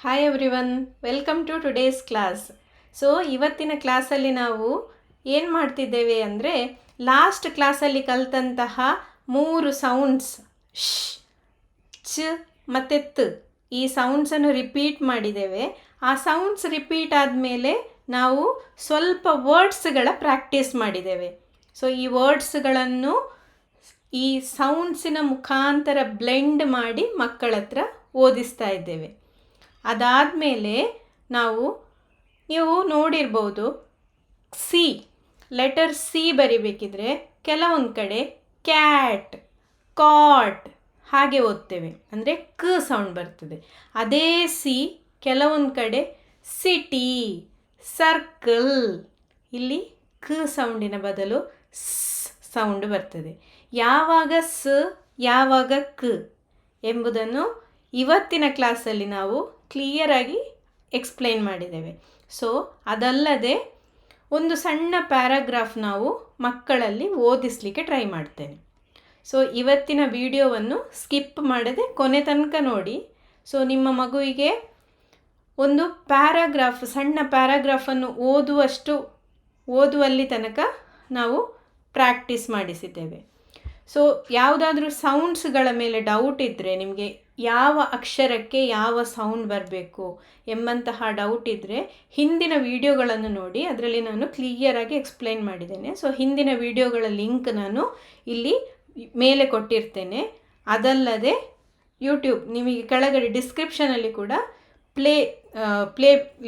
Hi everyone, welcome to today's class. So ಇವತ್ತಿನ ಕ್ಲಾಸಲ್ಲಿ ನಾವು ಏನು ಮಾಡ್ತಿದ್ದೇವೆ ಅಂದರೆ, ಲಾಸ್ಟ್ ಕ್ಲಾಸಲ್ಲಿ ಕಲಿತಂತಹ 3 ಸೌಂಡ್ಸ್ ಶ್, ಚ ಮತ್ತು ತ್, ಈ ಸೌಂಡ್ಸನ್ನು ರಿಪೀಟ್ ಮಾಡಿದ್ದೇವೆ. ಆ ಸೌಂಡ್ಸ್ ರಿಪೀಟ್ ಆದಮೇಲೆ ನಾವು ಸ್ವಲ್ಪ ವರ್ಡ್ಸ್ಗಳ ಪ್ರಾಕ್ಟೀಸ್ ಮಾಡಿದ್ದೇವೆ. ಸೊ ಈ ವರ್ಡ್ಸ್ಗಳನ್ನು ಈ ಸೌಂಡ್ಸಿನ ಮುಖಾಂತರ ಬ್ಲೆಂಡ್ ಮಾಡಿ ಮಕ್ಕಳ ಹತ್ರ ಓದಿಸ್ತಾ ಇದ್ದೇವೆ. ಅದಾದಮೇಲೆ ನೀವು ನೋಡಿರ್ಬೋದು, ಸಿ ಲೆಟರ್ ಸಿ ಬರಿಬೇಕಿದ್ರೆ ಕೆಲವೊಂದು ಕಡೆ ಕ್ಯಾಟ್, ಕಾಟ್ ಹಾಗೆ ಓದ್ತೇವೆ, ಅಂದರೆ ಕ ಸೌಂಡ್ ಬರ್ತದೆ. ಅದೇ ಸಿ ಕೆಲವೊಂದು ಕಡೆ ಸಿಟಿ, ಸರ್ಕಲ್, ಇಲ್ಲಿ ಕ ಸೌಂಡಿನ ಬದಲು ಸ್ ಸೌಂಡ್ ಬರ್ತದೆ. ಯಾವಾಗ ಸ್ ಯಾವಾಗ ಕ ಎಂಬುದನ್ನು ಇವತ್ತಿನ ಕ್ಲಾಸಲ್ಲಿ ನಾವು ಕ್ಲಿಯರಾಗಿ ಎಕ್ಸ್ಪ್ಲೈನ್ ಮಾಡಿದ್ದೇವೆ. ಸೊ ಅದಲ್ಲದೆ ಒಂದು ಸಣ್ಣ ಪ್ಯಾರಾಗ್ರಾಫ್ ನಾವು ಮಕ್ಕಳಲ್ಲಿ ಓದಿಸಲಿಕ್ಕೆ ಟ್ರೈ ಮಾಡ್ತೇನೆ. ಸೊ ಇವತ್ತಿನ ವಿಡಿಯೋವನ್ನು ಸ್ಕಿಪ್ ಮಾಡದೆ ಕೊನೆ ತನಕ ನೋಡಿ. ಸೊ ನಿಮ್ಮ ಮಗುವಿಗೆ ಒಂದು ಪ್ಯಾರಾಗ್ರಾಫ್, ಸಣ್ಣ ಪ್ಯಾರಾಗ್ರಾಫನ್ನು ಓದುವಲ್ಲಿ ತನಕ ನಾವು ಪ್ರಾಕ್ಟೀಸ್ ಮಾಡಿಸಿದ್ದೇವೆ. ಸೊ ಯಾವುದಾದ್ರೂ ಸೌಂಡ್ಸ್ಗಳ ಮೇಲೆ ಡೌಟ್ ಇದ್ದರೆ, ನಿಮಗೆ ಯಾವ ಅಕ್ಷರಕ್ಕೆ ಯಾವ ಸೌಂಡ್ ಬರಬೇಕು ಎಂಬಂತಹ ಡೌಟ್ ಇದ್ದರೆ ಹಿಂದಿನ ವಿಡಿಯೋಗಳನ್ನು ನೋಡಿ, ಅದರಲ್ಲಿ ನಾನು ಕ್ಲಿಯರಾಗಿ ಎಕ್ಸ್ಪ್ಲೈನ್ ಮಾಡಿದ್ದೇನೆ. ಸೊ ಹಿಂದಿನ ವಿಡಿಯೋಗಳ ಲಿಂಕ್ ನಾನು ಇಲ್ಲಿ ಮೇಲೆ ಕೊಟ್ಟಿರ್ತೇನೆ. ಅದಲ್ಲದೆ ಯೂಟ್ಯೂಬ್ ನಿಮಗೆ ಕೆಳಗಡೆ ಡಿಸ್ಕ್ರಿಪ್ಷನಲ್ಲಿ ಕೂಡ ಪ್ಲೇ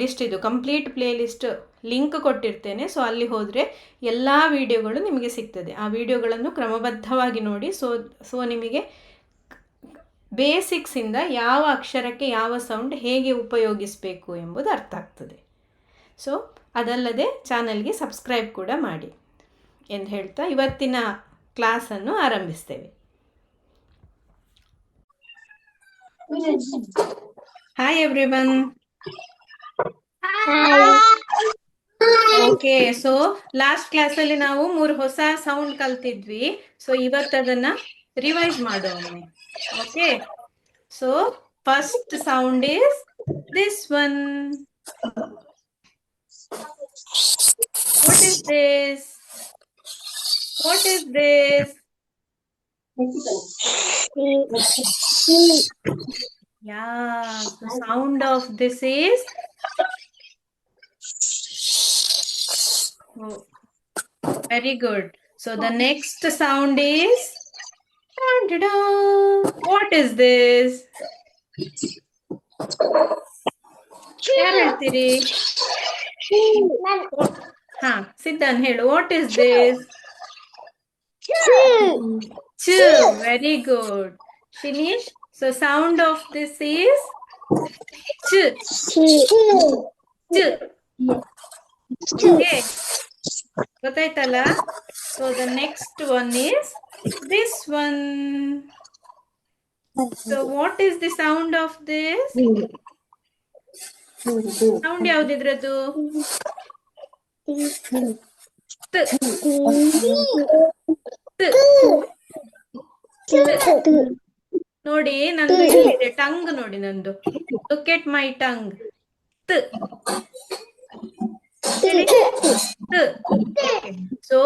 ಲಿಸ್ಟ್, ಇದು ಕಂಪ್ಲೀಟ್ ಪ್ಲೇ ಲಿಸ್ಟ್ ಲಿಂಕ್ ಕೊಟ್ಟಿರ್ತೇನೆ. ಸೊ ಅಲ್ಲಿ ಹೋದರೆ ಎಲ್ಲ ವಿಡಿಯೋಗಳು ನಿಮಗೆ ಸಿಗ್ತದೆ. ಆ ವಿಡಿಯೋಗಳನ್ನು ಕ್ರಮಬದ್ಧವಾಗಿ ನೋಡಿ. ಸೊ ನಿಮಗೆ ಬೇಸಿಕ್ಸಿಂದ ಯಾವ ಅಕ್ಷರಕ್ಕೆ ಯಾವ ಸೌಂಡ್ ಹೇಗೆ ಉಪಯೋಗಿಸಬೇಕು ಎಂಬುದು ಅರ್ಥ ಆಗ್ತದೆ. ಸೊ ಅದಲ್ಲದೆ ಚಾನಲ್ಗೆ ಸಬ್ಸ್ಕ್ರೈಬ್ ಕೂಡ ಮಾಡಿ ಎಂದು ಹೇಳ್ತಾ ಇವತ್ತಿನ ಕ್ಲಾಸನ್ನು ಆರಂಭಿಸ್ತೇವೆ. Hi everyone. Okay, so last ಕ್ಲಾಸಲ್ಲಿ ನಾವು 3 ಹೊಸ ಸೌಂಡ್ ಕಲ್ತಿದ್ವಿ. ಸೊ ಇವತ್ತು ಅದನ್ನ ರಿವೈಸ್ ಮಾಡೋಣ. Okay, so first sound is this one. What is this? What is this? Yeah, the sound of this is oh, very good. So the next sound is what is this? ಯಾರು ಹೇಳ್ತೀರಿ? ಹಾ, ಸಿದ್ಧಾನ್ ಹೇಳು. What is this? Ch. Very good. Shinish, so sound of this is ch. Ch. Okay. ಗೊತ್ತಾಯ್ತಲ್ಲ? So the next one is this one. So what is the sound of this? Sound ಯಾವುದಿದ್ರದ್ದು? ನೋಡಿ, ನಂದು ಇದೆ tongue. ನೋಡಿ ನಂದು, look at my tongue. So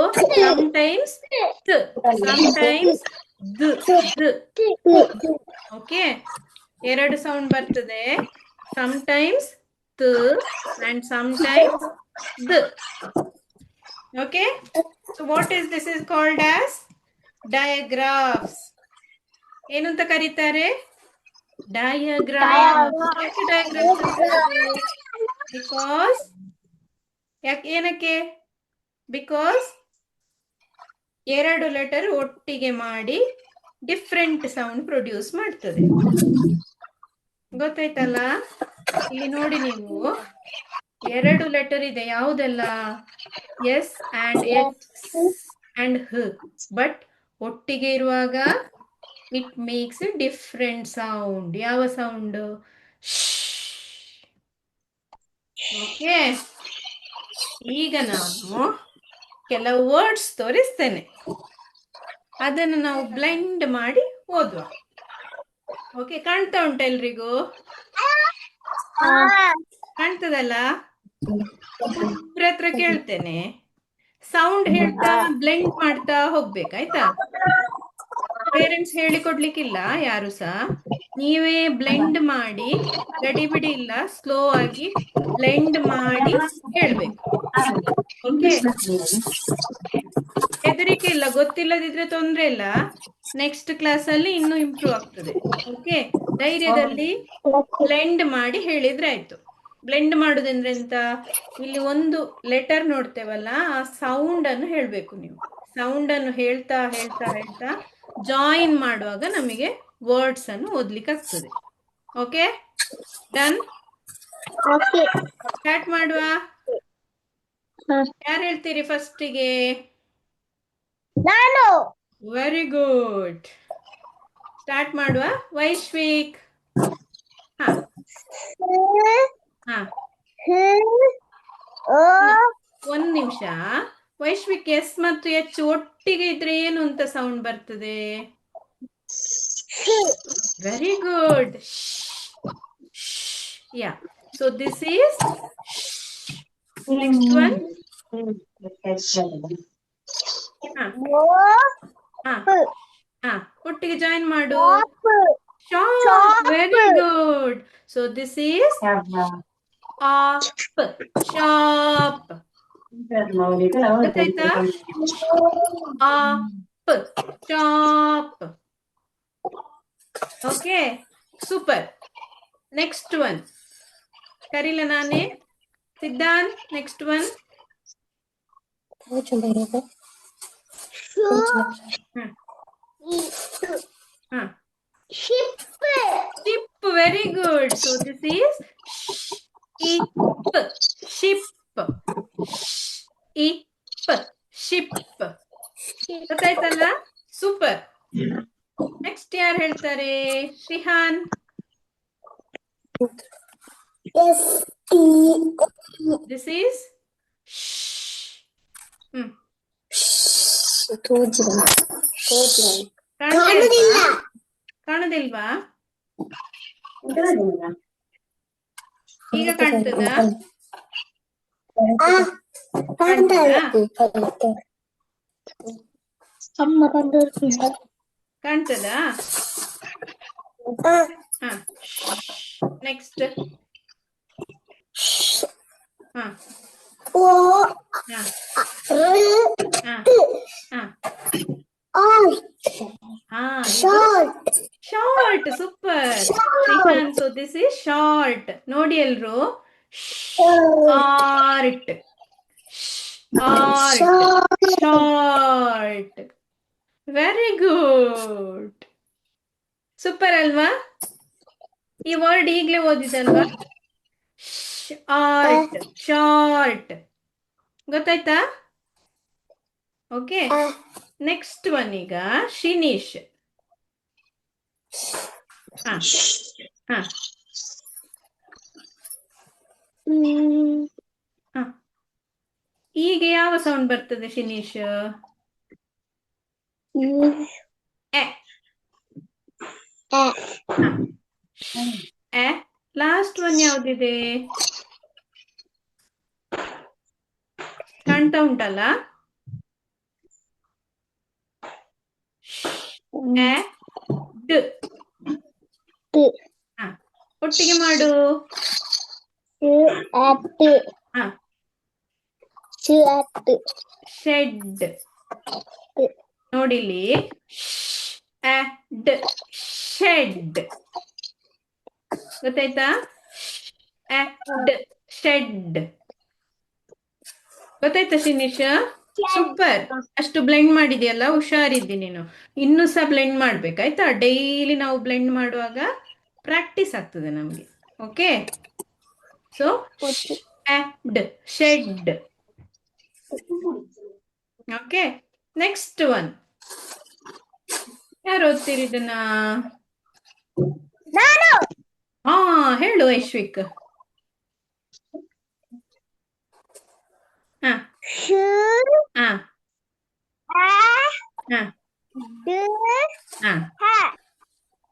sometimes sometimes okay, 2 sound ಬರ್ತದೆ. sometimes and sometimes okay. So what is this is called as diagraphs. ಏನು ಅಂತ ಕರೀತಾರೆ? Diagram. Because ಏನಕ್ಕೆ? ಬಿಕಾಸ್ 2 ಲೆಟರ್ ಒಟ್ಟಿಗೆ ಮಾಡಿ ಡಿಫ್ರೆಂಟ್ ಸೌಂಡ್ ಪ್ರೊಡ್ಯೂಸ್ ಮಾಡ್ತದೆ. ಗೊತ್ತಾಯ್ತಲ್ಲ? ಇಲ್ಲಿ ನೋಡಿ, ನೀವು 2 ಲೆಟರ್ ಇದೆ. ಯಾವುದೆಲ್ಲ? ಎಸ್ ಅಂಡ್ ಎಸ್ ಅಂಡ್ ಹ. ಬಟ್ ಒಟ್ಟಿಗೆ ಇರುವಾಗ it makes A different sound. ಯಾವ ಸೌಂಡ್? ಓಕೆ, ಈಗ ನಾನು ಕೆಲವು ವರ್ಡ್ಸ್ ತೋರಿಸ್ತೇನೆ, ಅದನ್ನು ನಾವು ಬ್ಲೆಂಡ್ ಮಾಡಿ ಓದುವ. ಓಕೆ, ಕಾಣ್ತಾ ಉಂಟು ಎಲ್ರಿಗೂ? ಕಾಣ್ತದಲ್ಲ? ಇವ್ರ ಹತ್ರ ಕೇಳ್ತೇನೆ, ಸೌಂಡ್ ಹೇಳ್ತಾ ಬ್ಲೆಂಡ್ ಮಾಡ್ತಾ ಹೋಗ್ಬೇಕಾಯ್ತಾ? ಪೇರೆಂಟ್ಸ್ ಹೇಳಿಕೊಡ್ಲಿಕ್ಕಿಲ್ಲ ಯಾರು ಸಹ, ನೀವೇ ಬ್ಲೆಂಡ್ ಮಾಡಿ, ಗಡಿಬಿಡಿ ಇಲ್ಲ, ಸ್ಲೋ ಆಗಿ ಬ್ಲೆಂಡ್ ಮಾಡಿ ಹೇಳ್ಬೇಕು. ಓಕೆ, ಹೆದರಿಕೆ ಇಲ್ಲ, ಗೊತ್ತಿಲ್ಲದಿದ್ರೆ ತೊಂದ್ರೆ ಇಲ್ಲ, ನೆಕ್ಸ್ಟ್ ಕ್ಲಾಸ್ ಅಲ್ಲಿ ಇನ್ನೂ ಇಂಪ್ರೂವ್ ಆಗ್ತದೆ. ಓಕೆ, ಧೈರ್ಯದಲ್ಲಿ ಬ್ಲೆಂಡ್ ಮಾಡಿ ಹೇಳಿದ್ರೆ ಆಯ್ತು. ಬ್ಲೆಂಡ್ ಮಾಡುದಂದ್ರೆ ಎಂತ, ಇಲ್ಲಿ ಒಂದು ಲೆಟರ್ ನೋಡ್ತೇವಲ್ಲ, ಆ ಸೌಂಡ್ ಅನ್ನು ಹೇಳ್ಬೇಕು ನೀವು. ಸೌಂಡ್ ಅನ್ನು ಹೇಳ್ತಾ ಹೇಳ್ತಾ ಹೇಳ್ತಾ ಜಾಯಿನ್ ಮಾಡುವಾಗ ನಮಗೆ ವರ್ಡ್ಸ್ ಅನ್ನು ಓದ್ಲಿಕ್ಕೆ ಆಗ್ತದೆ. Okay, done? ಸ್ಟಾರ್ಟ್ ಮಾಡುವ. ಯಾರು ಹೇಳ್ತೀರಿ ಫಸ್ಟಿಗೆ? ನಾನು. Very good. ಸ್ಟಾರ್ಟ್ ಮಾಡುವ. ವೈಶ್ವಿಕ್. ಹಾ ಹಾ ಒಂದ್ ನಿಮಿಷ. ವೈಶ್ವಿಕ್, ಎಸ್ ಮತ್ತು ಎಚ್ ಒಟ್ಟಿಗೆ ಇದ್ರೆ ಏನು ಅಂತ ಸೌಂಡ್ ಬರ್ತದೆ? Very good. Ya, so this is. Next one. ಒಟ್ಟಿಗೆ ಜಾಯಿನ್ ಮಾಡು. Sharp. Very good. So this is arp. Sharp. ಗೊತ್ತಾಯ್ತಾ? Arp, sharp. Okay, super. Next one ಕರೀಲ ನಾನೇ? Siddhant, next one. Ship. Very good. So this is ship. Ship. Ship. ಗೊತ್ತಾಯ್ತಲ್ಲ? Super. Next ಯಾರು ಹೇಳ್ತಾರೆ? Shrihan. This is ಕಾಣುದಿಲ್ವಾ? ಈಗ ಕಾಣ್ತದ? ಕಾಣ್ತದ? Next. Short. Super Shrihan. So this is short. ನೋಡಿ ಎಲ್ರು, short. Short. Very good. Super ಅಲ್ವಾ? ಈ ವರ್ಡ್ ಈಗಲೇ ಓದಿದಲ್ವಾ? ಶಾರ್ಟ್. ಶಾರ್ಟ್. ಗೊತ್ತಾಯ್ತಾ? ಓಕೆ, ನೆಕ್ಸ್ಟ್ ಒನ್ ಈಗ ಶಿನೀಶ್. ಈಗ ಯಾವ ಸೌಂಡ್ ಬರ್ತದೆ ಶಿನೀಶ್? Last one ಯಾವ್ದಿದೆ? ಕಾಣ್ತಾ ಉಂಟಲ್ಲ? ಒಟ್ಟಿಗೆ ಮಾಡು. ಶೆಡ್. ನೋಡಿಲಿ, ಶೆಡ್. ಗೊತ್ತಾಯ್ತಾ? ಶೆಡ್. ಗೊತ್ತಾಯ್ತಾ ಶಿನೀಶ್? ಸೂಪರ್. ಅಷ್ಟು ಬ್ಲೆಂಡ್ ಮಾಡಿದ್ಯಲ್ಲ, ಹುಷಾರಿದ್ದಿ ನೀನು. ಇನ್ನೂ ಸಹ ಬ್ಲೆಂಡ್ ಮಾಡ್ಬೇಕಾಯ್ತಾ? ಡೈಲಿ ನಾವು ಬ್ಲೆಂಡ್ ಮಾಡುವಾಗ ಪ್ರಾಕ್ಟೀಸ್ ಆಗ್ತದೆ ನಮಗೆ. Okay, so shed. Okay, next one ಯಾರು ಓದ್ತೀರಿ ಇದನ್ನ? ಹೇಳು ಐಶ್ವಿಕ್.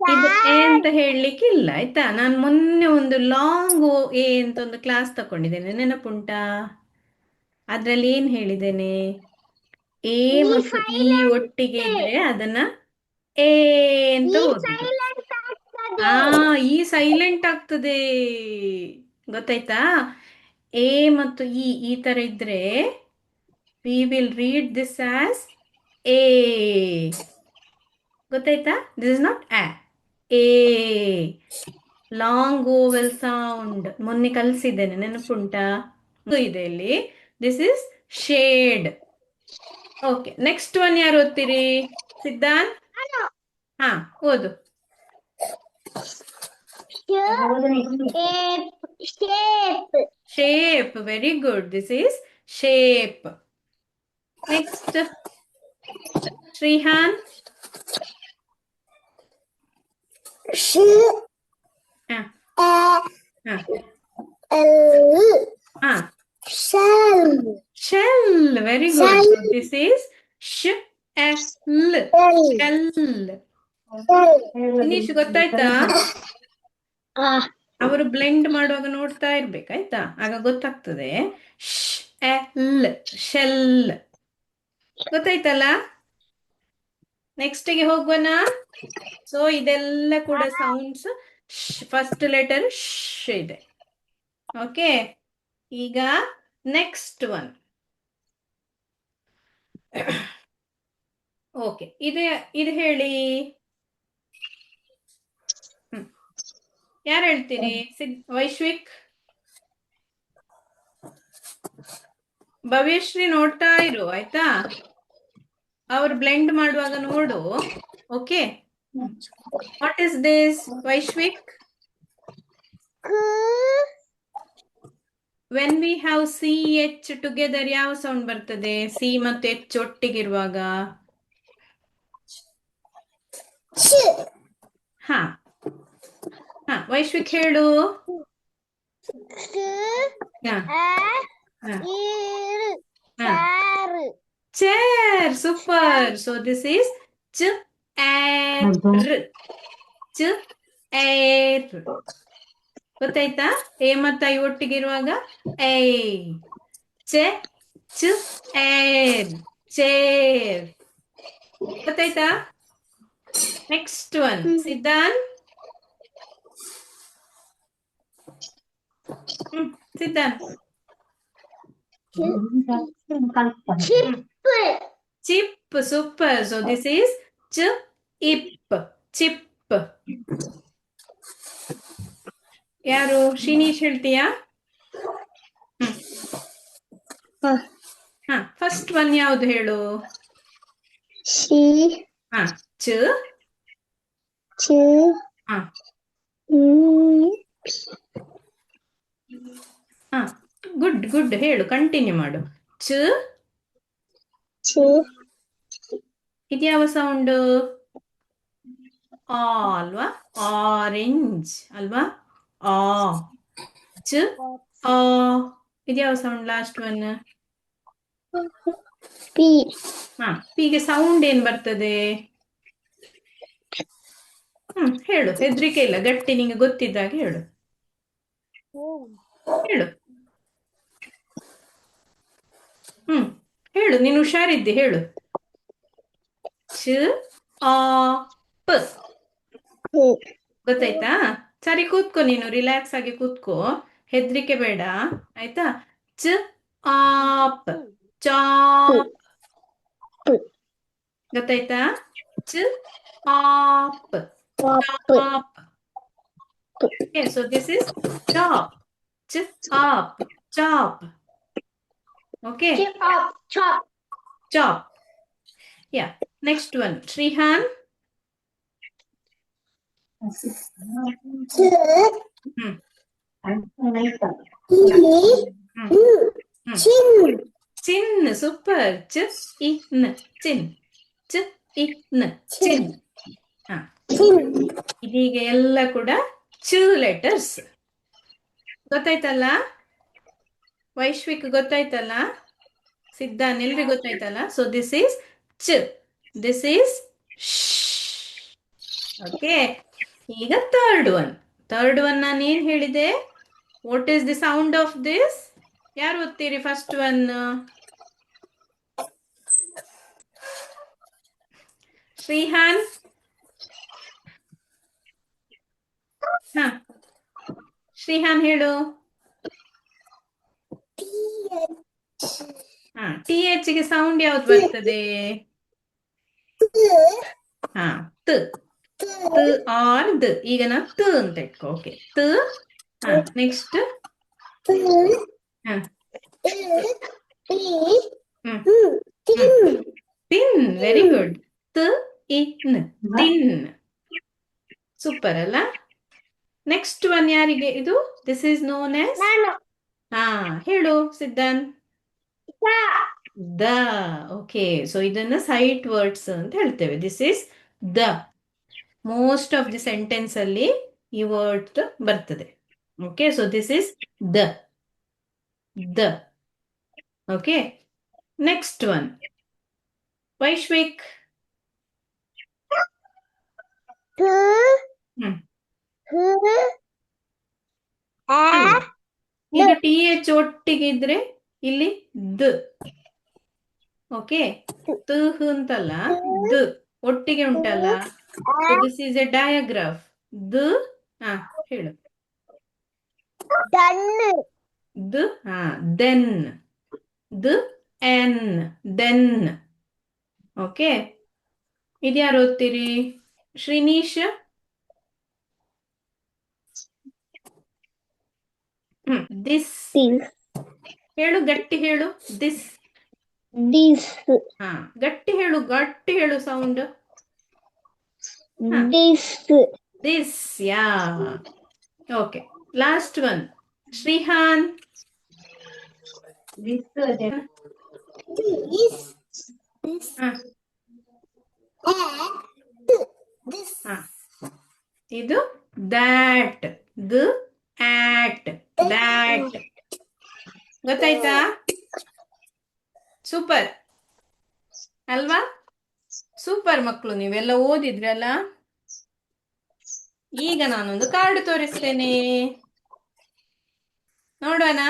ಇದು ಎ ಅಂತ ಹೇಳಲಿಕ್ಕೆ ಇಲ್ಲ ಆಯ್ತಾ. ನಾನು ಮೊನ್ನೆ ಒಂದು ಲಾಂಗ್ ಎ ಅಂತ ಒಂದು ಕ್ಲಾಸ್ ತಗೊಂಡಿದ್ದೇನೆ, ನೆನಪುಂಟಾ? ಅದ್ರಲ್ಲಿ ಏನ್ ಹೇಳಿದ್ದೇನೆ? ಎ ಮತ್ತು ಇ ಒಟ್ಟಿಗೆ ಇದ್ರೆ ಅದನ್ನ ಎ ಅಂತ ಓದುದು. ಈ ಸೈಲೆಂಟ್ ಆಗ್ತದೆ, ಗೊತ್ತಾಯ್ತಾ? ಎ ಮತ್ತು ಈ ತರ ಇದ್ರೆ we will read this as A. ಗೊತ್ತಾಯ್ತಾ? This is not A. Long vowel sound ಮೊನ್ನೆ ಕಲಿಸಿದ್ದೇನೆ, ನೆನಪುಂಟಾ? ಇದೆ ಇಲ್ಲಿ. This is shade. Okay, next one ಯಾರು ಓದ್ತೀರಿ? ಸಿದ್ಧಾಂತ್? ಹಾ, ಓದು. Shape, very good. This is shape. Next Shrihan. Shell, very good. So this is shell. Shell. Finish, ಗೊತ್ತಾಯ್ತಾ? ಅವರು ಬ್ಲೆಂಡ್ ಮಾಡುವಾಗ ನೋಡ್ತಾ ಇರ್ಬೇಕಾಯ್ತಾ, ಆಗ ಗೊತ್ತಾಗ್ತದೆ. ಶೆಲ್. ಗೊತ್ತಾಯ್ತಲ್ಲ? ನೆಕ್ಸ್ಟ್ ಗೆ ಹೋಗೋಣ. ಸೊ ಇದೆಲ್ಲ ಕೂಡ ಸೌಂಡ್ಸ್. ಫಸ್ಟ್ ಲೆಟರ್ ಶ್ ಇದೆ. ಓಕೆ, ಈಗ ನೆಕ್ಸ್ಟ್ ಒನ್. ಓಕೆ, ಇದು ಹೇಳಿ. ಯಾರು ಹೇಳ್ತೀರಿ? ವೈಶ್ವಿಕ್, ಭವ್ಯಶ್ರೀ ನೋಡ್ತಾ ಇರು ಆಯ್ತಾ, ಅವ್ರು ಬ್ಲೆಂಡ್ ಮಾಡುವಾಗ ನೋಡು. Okay, what is this Vaishvik? When we have C H together ಯಾವ ಸೌಂಡ್ ಬರ್ತದೆ? ಸಿ ಮತ್ತು ಎಚ್ ಒಟ್ಟಿಗಿರುವಾಗ. ಹಾ ಹಾ, ವೈಶ್ವಿಕ್ ಹೇಳು. Chair, super. So this is ch air. ಗೊತ್ತಾಯ್ತಾ? ಎ ಮತ್ತು ಐ ಒಟ್ಟಿಗಿರುವಾಗ ಏ. Air, chair. ಗೊತ್ತಾಯ್ತಾ? Next one Siddhant. Siddhant. Chip, super. So this is ip, chip. ಯಾರು? ಶಿನೀಶ್ ಹೇಳ್ತೀಯಾ? ಹಾ, ಫಸ್ಟ್ ಒನ್ ಯಾವುದು ಹೇಳು? ಹಾ, ಚ. ಹಾ, ಗುಡ್ ಗುಡ್, ಹೇಳು, ಕಂಟಿನ್ಯೂ ಮಾಡು. ಚ. ಇದ್ಯಾವ ಸೌಂಡ್? ಆ ಅಲ್ವಾ? ಆರೆಂಜ್ ಅಲ್ವಾ? ಆ. ಚ ಆ. ಇದ್ಯಾವ ಸೌಂಡ್? Last one P. ಹಾ, ಪಿಗೆ ಸೌಂಡ್ ಏನ್ ಬರ್ತದೆ? ಹೇಳು, ಹೆದರಿಕೆ ಇಲ್ಲ, ಗಟ್ಟಿ, ನಿಂಗೆ ಗೊತ್ತಿದ್ದಾಗ ಹೇಳು. ಹೇಳು. ಹೇಳು, ನೀನು ಹುಷಾರಿದ್ದಿ, ಹೇಳು. ಚ ಆ ಪ. ಗೊತ್ತಾಯ್ತಾ? ಸರಿ, ಕೂತ್ಕೋ, ನೀನು ರಿಲ್ಯಾಕ್ಸ್ ಆಗಿ ಕೂತ್ಕೋ, ಹೆದರಿಕೆ ಬೇಡ ಆಯ್ತಾ? ಚ ಆಪ್, ಚಾಪ್. ಗೊತ್ತಾಯ್ತಾ? ಚ op, chop. Okay, so this is chop. Chop, chop. Okay. Chop. Chop. Yeah. Next one, Shrihan. Chin, super. Chin, chin. Chin. ಇದೀಗ ಎಲ್ಲ ಕೂಡ ಚ ಲೆಟರ್ಸ್. ಗೊತ್ತಾಯ್ತಲ್ಲ? ವೈಶ್ವಿಕ್ ಗೊತ್ತಾಯ್ತಲ್ಲ? ಸಿದ್ಧಾಂತ್, ಎಲ್ರಿಗೂ ಗೊತ್ತಾಯ್ತಲ್ಲ? ಸೊ ದಿಸ್ ಈಸ್ ಚ, ದಿಸ್ ಈಸ್ ಶ್. ಓಕೆ, ಈಗ ಥರ್ಡ್ ಒನ್ ನಾನು ಏನ್ ಹೇಳಿದೆ? What is the sound of this? ಯಾರು ಓದ್ತೀರಿ ಫಸ್ಟ್ ಒನ್? ಶ್ರೀಹಾನ್. ಹಾ, ಶ್ರೀಹಾನ್ ಹೇಳು. ಹಾ, ಟಿ ಎಚ್ ಗೆ ಸೌಂಡ್ ಯಾವ್ದು ಬರ್ತದೆ? ಹಾ, ತ್ ತ್ ಆರ್ ದ್. ಈಗ ನಾವು ತ್ ಅಂತ ಇಟ್ಕೋ. ಓಕೆ, ತ್. ಹಾ, ನೆಕ್ಸ್ಟ್. ಹಾ, thin. Very good. Th in thin. Super ಅಲ್ಲ? ನೆಕ್ಸ್ಟ್ ಒನ್ ಯಾರಿಗೆ ಇದು? This is known S. ಹಾ, ಹೇಳು ಸಿದ್ಧಾಂತ್. ದ. ಓಕೆ, ಸೊ ಇದನ್ನ ಸೈಟ್ ವರ್ಡ್ಸ್ ಅಂತ ಹೇಳ್ತೇವೆ. This is the. Most of the sentence ಅಲ್ಲಿ ಈ ವರ್ಡ್ ಬರ್ತದೆ. Okay, so this is the. The. Okay, next one Vaishvik. Hmm. ಇದು ಟಿ ಎಚ್ ಒಟ್ಟಿಗೆ ಇದ್ರೆ ಇಲ್ಲಿ ದ್. ಓಕೆ, ತ್ ಅಂತಲ್ಲ, ದ್ ಒಟ್ಟಿಗೆ ಉಂಟಲ್ಲ. This is a digraph. Th. ಹಾ, ಹೇಳು. ದ್. ಹಾ, then. Th N then. Okay, ಇದ್ಯಾರು ಓದ್ತೀರಿ? ಶ್ರೀನೀಶ್. ದಿಸ್ ಹೇಳು, ಗಟ್ಟಿ ಹೇಳು. ದಿಸ್. ಹಾ, ಗಟ್ಟಿ ಹೇಳು sound. This. Ya. Okay, last one Shrihan. ಹಾ, ಹಾ. ಇದು ದ್ಯಾಟ್. Th at that. ಗೊತ್ತಾಯ್ತಾ? ಸೂಪರ್ ಅಲ್ವಾ? ಸೂಪರ್ ಮಕ್ಕಳು, ನೀವೆಲ್ಲ ಓದಿದ್ರಲ್ಲ. ಈಗ ನಾನೊಂದು ಕಾರ್ಡ್ ತೋರಿಸ್ತೇನೆ, ನೋಡೋಣ.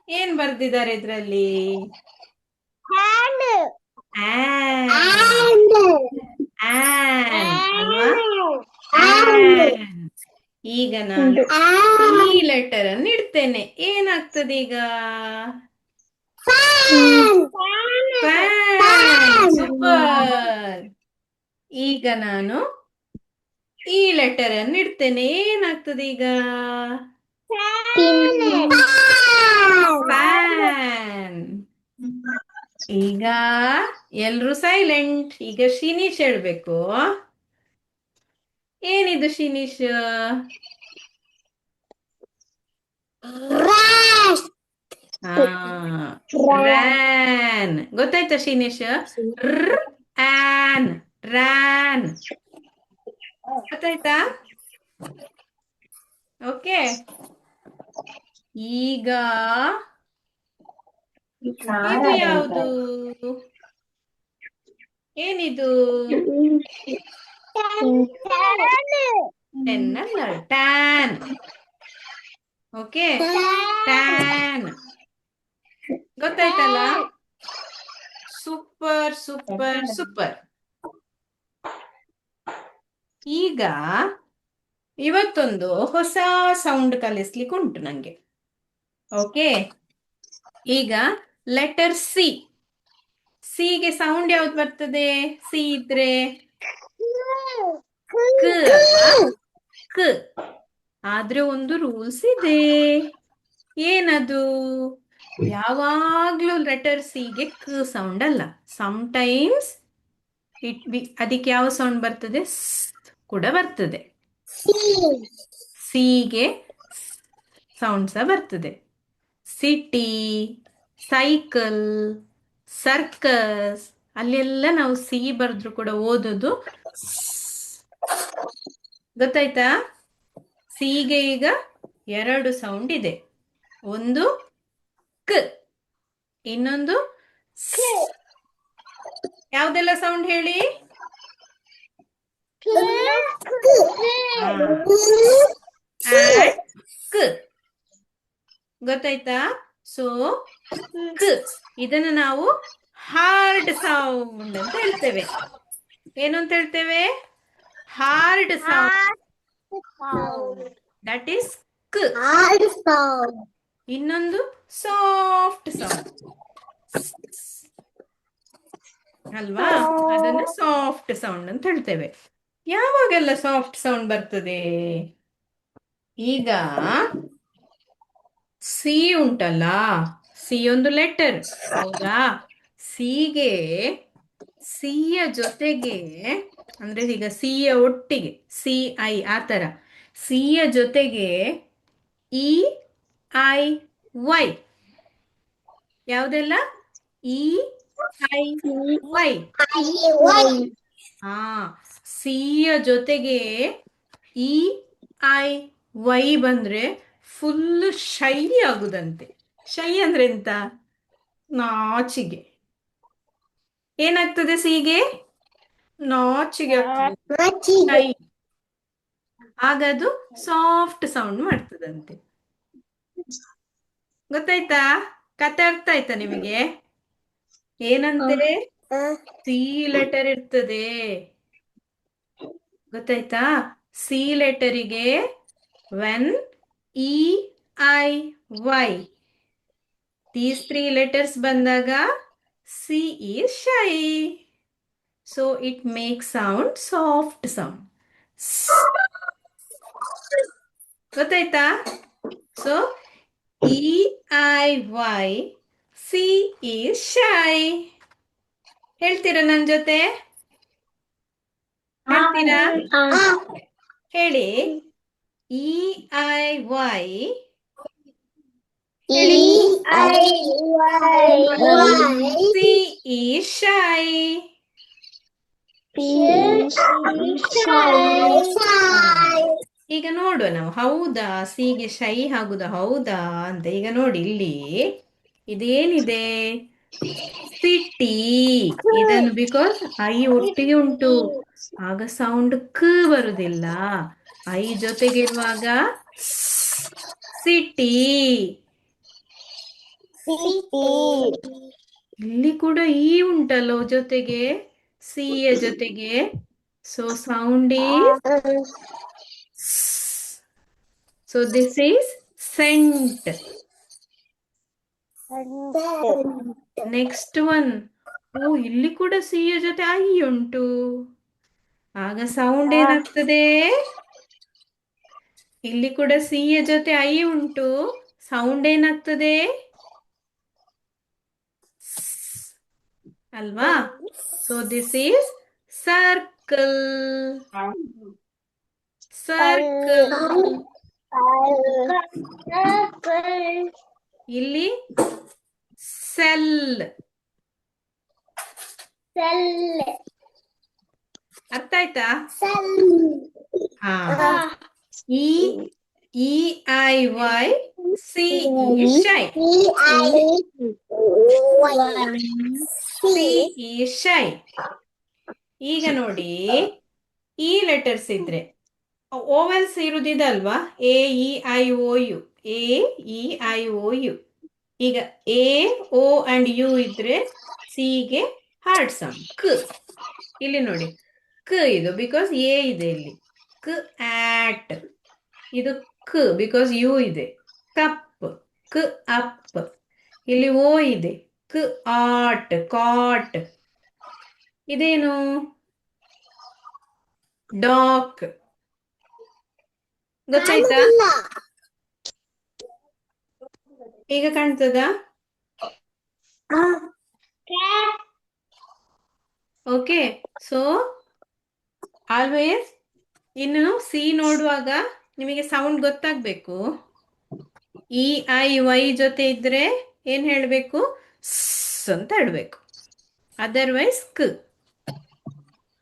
ಏನ್ ಬರ್ದಿದ್ದಾರೆ ಇದ್ರಲ್ಲಿ? ಈಗ ನಾನು ಈ ಲೆಟರ್ ಅನ್ನು ಇಡ್ತೇನೆ. ಏನಾಗ್ತದೆ ಈಗ? ಸೂಪರ್. ಈಗ ನಾನು ಈ ಲೆಟರ್ ಅನ್ನು ಇಡ್ತೇನೆ. ಏನಾಗ್ತದೆ ಈಗ? ಫ್ಯಾನ್. ಈಗ ಎಲ್ರು ಸೈಲೆಂಟ್. ಈಗ ಶಿನೀಶ್ ಹೇಳ್ಬೇಕು. ಏನಿದು ಶಿನೀಶ್? ರ್ಯಾನ್. ಗೊತ್ತಾಯ್ತಾ ಶಿನೀಶ್? An ran. ಗೊತ್ತಾಯ್ತಾ? ಓಕೆ, ಈಗ ಇದು ಯಾವುದು? ಏನಿದು? ಟೆನ್ ಅಲ್ಲ, ಟ್ಯಾನ್. Okay, tan. ಗೊತ್ತಾಯ್ತಲ್ಲ? Super super super. ಈಗ ಇವತ್ತೊಂದು ಹೊಸ ಸೌಂಡ್ ಕಲಿಸ್ಲಿಕ್ಕೆ ಉಂಟು ನಂಗೆ. ಓಕೆ, ಈಗ ಲೆಟರ್ ಸಿ. ಸಿಗೆ ಸೌಂಡ್ ಯಾವ್ದು ಬರ್ತದೆ? ಸಿ ಇದ್ರೆ ಕ ಅಲ್ವಾ? ಕ. ಆದ್ರೆ ಒಂದು ರೂಲ್ಸ್ ಇದೆ. ಏನದು? ಯಾವಾಗ್ಲೂ ಲೆಟರ್ ಸಿಗೆ ಕ ಸೌಂಡ್ ಅಲ್ಲ. ಟೈಮ್ಸ್ ಅದಕ್ಕೆ ಯಾವ ಸೌಂಡ್ ಬರ್ತದೆ? ಸ್ ಕೂಡ ಬರ್ತದೆ. ಸಿಗೆ ಸೌಂಡ್ ಸಹ ಬರ್ತದೆ. ಸಿಟಿ, ಸೈಕಲ್, ಸರ್ಕಸ್, ಅಲ್ಲೆಲ್ಲ ನಾವು ಸಿ ಬರೆದ್ರು ಕೂಡ ಓದೋದು. ಗೊತ್ತಾಯ್ತಾ? ಸಿಗೆ ಈಗ ಎರಡು ಸೌಂಡ್ ಇದೆ. ಒಂದು ಕ್, ಇನ್ನೊಂದು ಸ್. ಯಾವ್ದೆಲ್ಲ ಸೌಂಡ್ ಹೇಳಿ? and ಕ್ ಗೊತ್ತಾಯ್ತಾ? ಸೊ ಕ್ ಇದನ್ನು ನಾವು ಹಾರ್ಡ್ ಸೌಂಡ್ ಅಂತ ಹೇಳ್ತೇವೆ. ಏನು ಅಂತ ಹೇಳ್ತೇವೆ? Hard sound. ದಟ್ ಈಸ್ ಕ್. ಇನ್ನೊಂದು ಸಾಫ್ಟ್ ಸೌಂಡ್ ಅಲ್ವಾ? ಅದನ್ನ ಸಾಫ್ಟ್ ಸೌಂಡ್ ಅಂತ ಹೇಳ್ತೇವೆ. ಯಾವಾಗೆಲ್ಲ ಸಾಫ್ಟ್ ಸೌಂಡ್ ಬರ್ತದೆ? ಈಗ ಸಿ ಉಂಟಲ್ಲ, ಸಿ ಒಂದು ಲೆಟರ್ ಹೌದಾ? ಸಿಗೆ ಸಿಯ ಜೊತೆಗೆ ಅಂದ್ರೆ ಈಗ ಸಿಯ ಒಟ್ಟಿಗೆ ಸಿ ಐ ಆ ತರ ಸಿಯ ಜೊತೆಗೆ ಇ ಐ ವೈ ಯಾವುದೆಲ್ಲ? E I Y. ಹಾ, ಸಿಯ ಜೊತೆಗೆ ಇ ಐ ವೈ ಬಂದ್ರೆ ಫುಲ್ ಶೈ ಆಗುದಂತೆ. ಶೈ ಅಂದ್ರೆ ಎಂತ? ನಾಚಿಗೆ. ಏನಾಗ್ತದೆ ಸಿಗೆ? ನಾಚಿಗೆ ಆಗ್ತದೆ. ಶೈ. ಆಗದು ಸಾಫ್ಟ್ ಸೌಂಡ್ ಮಾಡ್ತದಂತೆ. ಗೊತ್ತಾಯ್ತಾ? ಕತೆ ಅರ್ಥ ಆಯ್ತಾ ನಿಮಗೆ? ಏನಂತೆ? ಸಿ ಲೆಟರ್ ಇರ್ತದೆ. ಗೊತ್ತಾಯ್ತಾ? ಸಿ ಲೆಟರಿಗೆ when E I Y these three letters ಬಂದಾಗ C is shy. So it makes sound soft sound. ಗೊತ್ತಾಯ್ತಾ? So E I Y C is shy. ಹೇಳ್ತೀರಾ ನನ್ನ ಜೊತೆ? ಹೇಳ್ತೀರಾ? ಹೇಳಿ. E I Y ಹೇಳಿ. C is shy. ಈಗ ನೋಡುವ ನಾವು, ಹೌದಾ ಸಿಗೆ ಶೈ ಆಗುದಾ ಹೌದಾ ಅಂತ. ಈಗ ನೋಡಿ ಇಲ್ಲಿ ಇದೇನಿದೆ? ಸಿಟಿ. ಇದನ್ನು ಬಿಕಾಸ್ ಐ ಒಟ್ಟಿಗೆ ಉಂಟು ಆಗ ಸೌಂಡ್ ಕ್ ಬರುದಿಲ್ಲ. ಐ ಜೊತೆಗಿರುವಾಗ ಸಿಟಿ. ಇಲ್ಲಿ ಕೂಡ ಈ ಉಂಟಲ್ಲ ಜೊತೆಗೆ, ಸಿಯ ಜೊತೆಗೆ. So sound is so this is scent. Next one. ಓ ಇಲ್ಲಿ ಕೂಡ ಸಿಯ ಜೊತೆ ಐ ಉಂಟು ಆಗ ಸೌಂಡ್ ಏನಾಗ್ತದೆ? ಇಲ್ಲಿ ಕೂಡ ಸಿಯ ಜೊತೆ ಐ ಉಂಟು, ಸೌಂಡ್ ಏನಾಗ್ತದೆ? ಅಲ್ವಾ? So this is circle. Circle. ಇಲ್ಲಿ ಸೆಲ್. ಅರ್ಥ ಆಯ್ತಾ? ಹಾ. E E I Y C ಈ ಶೈ. ಸಿ ಈ ಶೈ. ಈಗ ನೋಡಿ, ಈ ಲೆಟರ್ಸ್ ಇದ್ರೆ ಓವೆಲ್ಸ್ ಇರುದಿದಲ್ವಾ? A E I O U, A E I O U. ಈಗ ಎ ಓ ಅಂಡ್ ಯು ಇದ್ರೆ ಸಿಗೆ ಹಾರ್ಡ್ ಸೌಂಡ್ ಕ್. ಇಲ್ಲಿ ನೋಡಿ ಕ್ ಇದು ಬಿಕಾಸ್ ಎ ಇದೆ ಇಲ್ಲಿ. ಕ್ ಆಟ್. ಇದು ಕ್ ಬಿಕಾಸ್ ಯು ಇದೆ. ಕಪ್. ಕ್ ಅಪ್. ಇಲ್ಲಿ ಓ ಇದೆ. ಕ್ ಆಟ್ ಕಾಟ್. ಇದೇನು? ಡಾಕ್. ಗೊತ್ತಾಯ್ತಾ? ಈಗ ಕಾಣ್ತದ? ಓಕೆ. ಸೊ ಆಲ್ವೇಸ್ ಇನ್ನು ಸಿ ನೋಡುವಾಗ ನಿಮಗೆ ಸೌಂಡ್ ಗೊತ್ತಾಗ್ಬೇಕು. ಇ ಐ ವೈ ಜೊತೆ ಇದ್ರೆ ಏನ್ ಹೇಳ್ಬೇಕು? ಸ್ ಅಂತ ಹೇಳ್ಬೇಕು. ಅದರ್ವೈಸ್ ಕ್.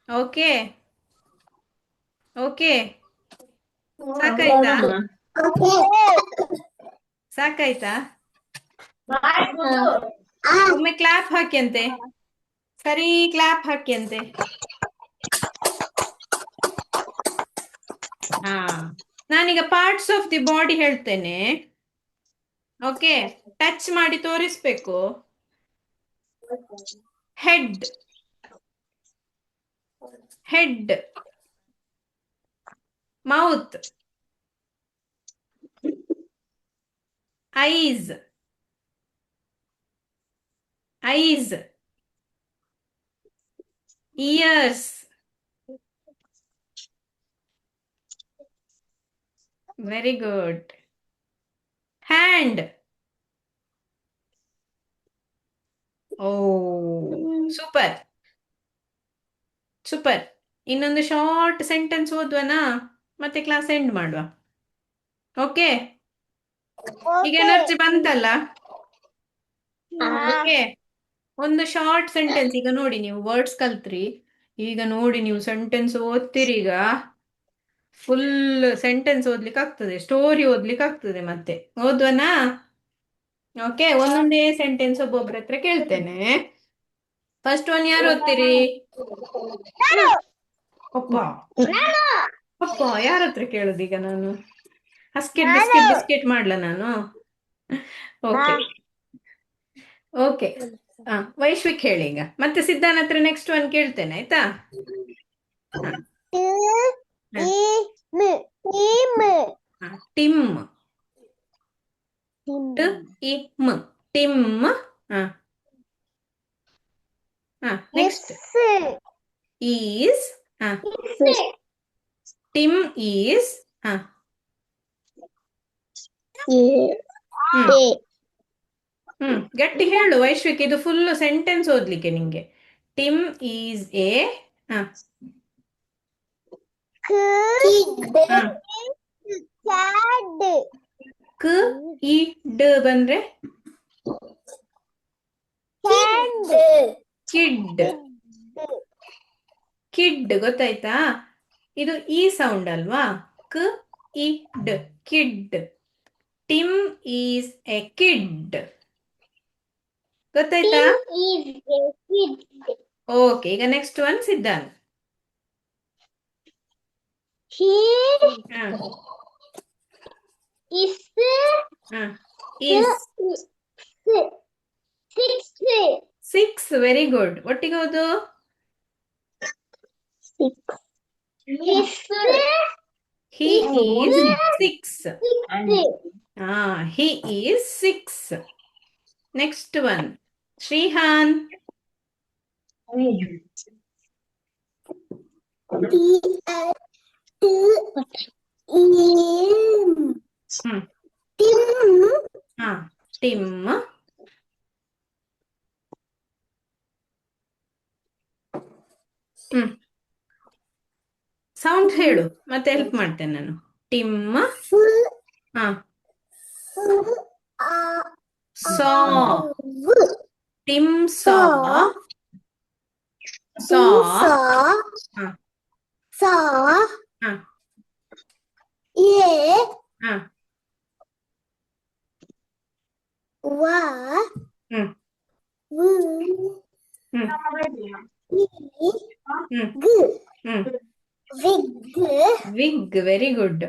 Okay okay. ಸಾಕಾಯ್ತಾ? ಸಾಕಾಯ್ತಾ? ಒಮ್ಮೆ ಕ್ಲಾಪ್ ಹಾಕಿ ಅಂತೆ. ಸರಿ ಕ್ಲಾಪ್ ಹಾಕಿ ಅಂತೆ. ಹಾ, ನಾನೀಗ ಪಾರ್ಟ್ಸ್ ಆಫ್ ದಿ ಬಾಡಿ ಹೇಳ್ತೇನೆ. ಓಕೆ, ಟಚ್ ಮಾಡಿ ತೋರಿಸ್ಬೇಕು. Head, head, mouth, eyes, eyes, ears, very good. Hand, ಓ ಸೂಪರ್ ಸೂಪರ್. ಇನ್ನೊಂದು ಶಾರ್ಟ್ ಸೆಂಟೆನ್ಸ್ ಓದುವನಾ, ಮತ್ತೆ ಕ್ಲಾಸ್ ಎಂಡ್ ಮಾಡುವ. ಓಕೆ, ಈಗ ಎನರ್ಜಿ ಬಂತಲ್ಲ. ಓಕೆ, ಒಂದು ಶಾರ್ಟ್ ಸೆಂಟೆನ್ಸ್. ಈಗ ನೋಡಿ, ನೀವು ವರ್ಡ್ಸ್ ಕಲ್ತ್ರಿ, ಈಗ ನೋಡಿ ನೀವು ಸೆಂಟೆನ್ಸ್ ಓದ್ತೀರಿ. ಈಗ ಫುಲ್ ಸೆಂಟೆನ್ಸ್ ಓದ್ಲಿಕ್ಕೆ ಆಗ್ತದೆ, ಸ್ಟೋರಿ ಓದ್ಲಿಕ್ಕೆ ಆಗ್ತದೆ. ಮತ್ತೆ ಓದ್ವನಾ? ಓಕೆ, ಒಂದೊಂದೇ ಸೆಂಟೆನ್ಸ್ ಒಬ್ಬೊಬ್ರ ಹತ್ರ ಕೇಳ್ತೇನೆ. ಫಸ್ಟ್ ಒನ್ ಯಾರು ಓದ್ತೀರಿ? ಅಪ್ಪ ಅಪ್ಪ, ಯಾರ ಹತ್ರ ಕೇಳುದು ಈಗ ನಾನು? ಬಿಸ್ಕೆಟ್ ಬಿಸ್ಕೆಟ್ ಬಿಸ್ಕೆಟ್ ಮಾಡ್ಲಾ ನಾನು? ಓಕೆ ಓಕೆ, ವೈಶ್ವಿಕ್ ಹೇಳಿ ಈಗ. ಮತ್ತೆ ಸಿದ್ಧಾನ್ ಹತ್ರ ನೆಕ್ಸ್ಟ್ ಒನ್ ಕೇಳ್ತೇನೆ, ಆಯ್ತಾ? ಟಿಮ್, ಇಮ್, Tim. Next is, Tim is. ಗಟ್ಟಿ ಹೇಳು ವೈಶ್ವಿಕ್, ಇದು ಫುಲ್ ಸೆಂಟೆನ್ಸ್ ಓದ್ಲಿಕ್ಕೆ ನಿಂಗೆ. ಟಿಮ್ ಈಸ್ ಎ ಕ್ ಇ ಡ್ ಬಂದ್ರೆ ಕಿಡ್, ಕಿಡ್ ಗೊತ್ತಾಯ್ತಾ? ಇದು ಈ ಸೌಂಡ್ ಅಲ್ವಾ? ಕ್ ಇ ಡ್, kid. Tim is a kid, ಗೊತ್ತಾಯ್ತಾ? ಓಕೆ, ಈಗ next one Siddhant. Six, very good. ಒಟ್ಟಿಗೆ ಓದು. He is six. He is six. Next one, Shrihan. Tim. Sound ಹೇಳು, ಮತ್ತೆ ಹೆಲ್ಪ್ ಮಾಡ್ತೇನೆ ನಾನು. Tim, saw, Tim saw, saw, wig, very good.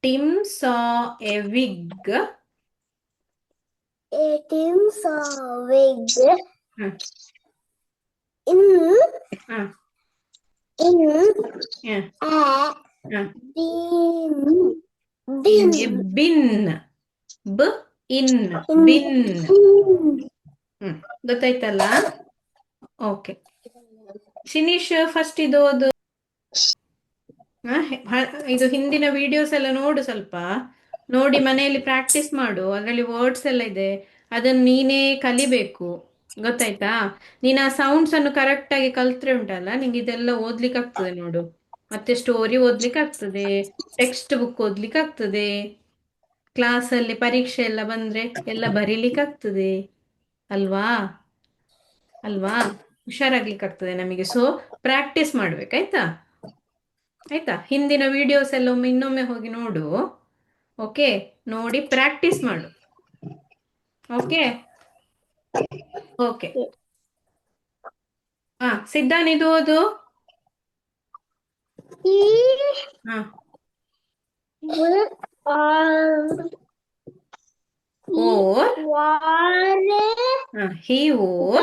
Tim saw a wig. Tim saw wig in bin. ಬ in, bin. ಗೊತ್ತಾಯ್ತಲ್ಲ? Okay, Shinish first ಇದು ಓದು. ಇದು ಹಿಂದಿನ ವಿಡಿಯೋಸ್ ಎಲ್ಲ ನೋಡು, ಸ್ವಲ್ಪ ನೋಡಿ ಮನೆಯಲ್ಲಿ ಪ್ರಾಕ್ಟೀಸ್ ಮಾಡು. ಅದರಲ್ಲಿ ವರ್ಡ್ಸ್ ಎಲ್ಲ ಇದೆ, ಅದನ್ನು ನೀನೇ ಕಲಿಬೇಕು. ಗೊತ್ತಾಯ್ತಾ? ನೀನು ಆ ಸೌಂಡ್ಸ್ ಅನ್ನು ಕರೆಕ್ಟ್ ಆಗಿ ಕಲ್ತ್ರೆ ಉಂಟಲ್ಲ, ನಿಂಗೆ ಇದೆಲ್ಲ ಓದ್ಲಿಕ್ಕೆ ಆಗ್ತದೆ ನೋಡು. ಮತ್ತೆ ಸ್ಟೋರಿ ಓದ್ಲಿಕ್ಕೆ ಆಗ್ತದೆ, ಟೆಕ್ಸ್ಟ್ ಬುಕ್ ಓದ್ಲಿಕ್ಕೆ ಆಗ್ತದೆ, ಕ್ಲಾಸಲ್ಲಿ ಪರೀಕ್ಷೆ ಎಲ್ಲ ಬಂದ್ರೆ ಎಲ್ಲ ಬರೀಲಿಕ್ಕೆ ಆಗ್ತದೆ ಅಲ್ವಾ? ಅಲ್ವಾ? ಹುಷಾರಾಗ್ಲಿಕ್ಕೆ ಆಗ್ತದೆ ನಮಗೆ. ಸೊ ಪ್ರಾಕ್ಟೀಸ್ ಮಾಡ್ಬೇಕಾಯ್ತಾ? ಆಯ್ತಾ? ಹಿಂದಿನ ವಿಡಿಯೋಸ್ ಎಲ್ಲ ಇನ್ನೊಮ್ಮೆ ಹೋಗಿ ನೋಡು. ಓಕೆ, ನೋಡಿ ಪ್ರಾಕ್ಟೀಸ್ ಮಾಡು. ಓಕೆ ಓಕೆ, ಸಿದ್ಧಾನ್ ಇದು ಓದು. or he or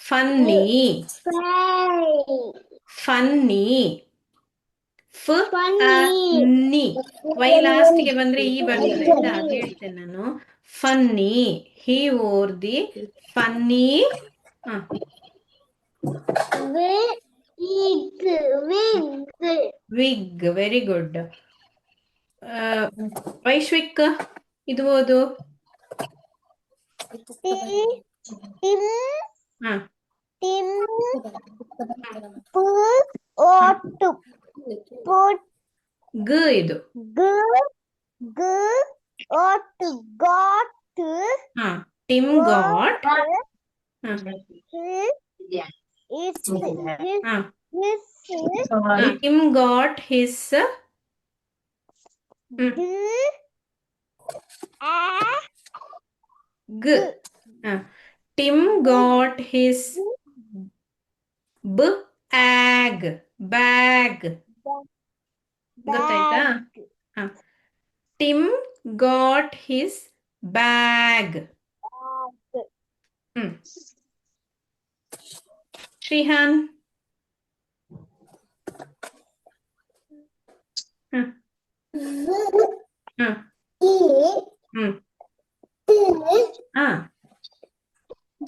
funny funny Y ಲಾಸ್ಟ್ಗೆ ಬಂದ್ರೆ ಈ ಬರ್ತದೆ ಆಯ್ತಾ, ಅದು ಹೇಳ್ತೇನೆ ನಾನು. Funny, he or the funny wig, very good. Vaishvik, ಇದು ಓದು. ಗ ಇದು Tim got Tim got his ಗ್ ಟಿಮ್ ಗಾಟ್ ಹಿಸ್ ಬ್ಯಾಗ್ ಗೊತ್ತಾಯ್ತಾ? Tim got his bag. Shrihan,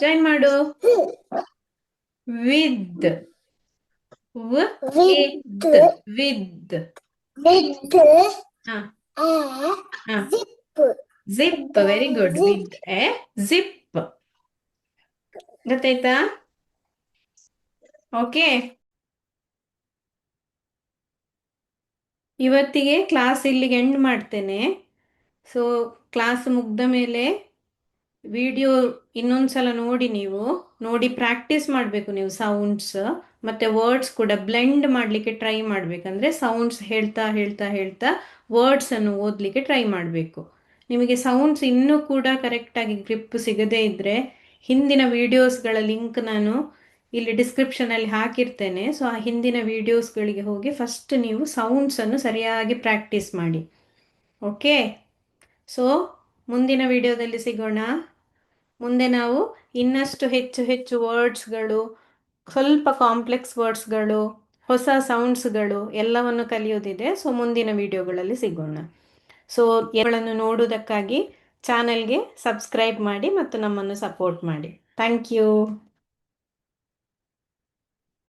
join ಮಾಡು. With, with zip, very good. With a zip. ಗೊತ್ತಾಯ್ತಾ? ಓಕೆ, ಇವತ್ತಿಗೆ class ಇಲ್ಲಿಗೆ ಎಂಡ್ ಮಾಡ್ತೇನೆ. ಸೊ ಕ್ಲಾಸ್ ಮುಗ್ದ ಮೇಲೆ ವಿಡಿಯೋ ಇನ್ನೊಂದ್ಸಲ ನೋಡಿ, ನೀವು ನೋಡಿ ಪ್ರಾಕ್ಟೀಸ್ ಮಾಡಬೇಕು. ನೀವು ಸೌಂಡ್ಸ್ ಮತ್ತು ವರ್ಡ್ಸ್ ಕೂಡ ಬ್ಲೆಂಡ್ ಮಾಡಲಿಕ್ಕೆ ಟ್ರೈ ಮಾಡಬೇಕಂದ್ರೆ ಸೌಂಡ್ಸ್ ಹೇಳ್ತಾ ಹೇಳ್ತಾ ಹೇಳ್ತಾ ವರ್ಡ್ಸನ್ನು ಓದಲಿಕ್ಕೆ ಟ್ರೈ ಮಾಡಬೇಕು. ನಿಮಗೆ ಸೌಂಡ್ಸ್ ಇನ್ನೂ ಕೂಡ ಕರೆಕ್ಟಾಗಿ ಗ್ರಿಪ್ ಸಿಗದೇ ಇದ್ದರೆ ಹಿಂದಿನ ವೀಡಿಯೋಸ್ಗಳ ಲಿಂಕ್ ನಾನು ಇಲ್ಲಿ ಡಿಸ್ಕ್ರಿಪ್ಷನಲ್ಲಿ ಹಾಕಿರ್ತೇನೆ. ಸೊ ಆ ಹಿಂದಿನ ವೀಡಿಯೋಸ್ಗಳಿಗೆ ಹೋಗಿ ಫಸ್ಟ್ ನೀವು ಸೌಂಡ್ಸನ್ನು ಸರಿಯಾಗಿ ಪ್ರಾಕ್ಟೀಸ್ ಮಾಡಿ. ಓಕೆ, ಸೊ ಮುಂದಿನ ವಿಡಿಯೋದಲ್ಲಿ ಸಿಗೋಣ. ಮುಂದೆ ನಾವು ಇನ್ನಷ್ಟು ಹೆಚ್ಚು ಹೆಚ್ಚು ವರ್ಡ್ಸ್ಗಳು, ಸ್ವಲ್ಪ ಕಾಂಪ್ಲೆಕ್ಸ್ ವರ್ಡ್ಸ್ಗಳು, ಹೊಸ ಸೌಂಡ್ಸ್ಗಳು ಎಲ್ಲವನ್ನು ಕಲಿಯೋದಿದೆ. ಸೊ ಮುಂದಿನ ವಿಡಿಯೋಗಳಲ್ಲಿ ಸಿಗೋಣ. ಸೊ ಇವುಗಳನ್ನು ನೋಡುವುದಕ್ಕಾಗಿ ಚಾನೆಲ್ಗೆ ಸಬ್ಸ್ಕ್ರೈಬ್ ಮಾಡಿ ಮತ್ತು ನಮ್ಮನ್ನು ಸಪೋರ್ಟ್ ಮಾಡಿ. Thank you.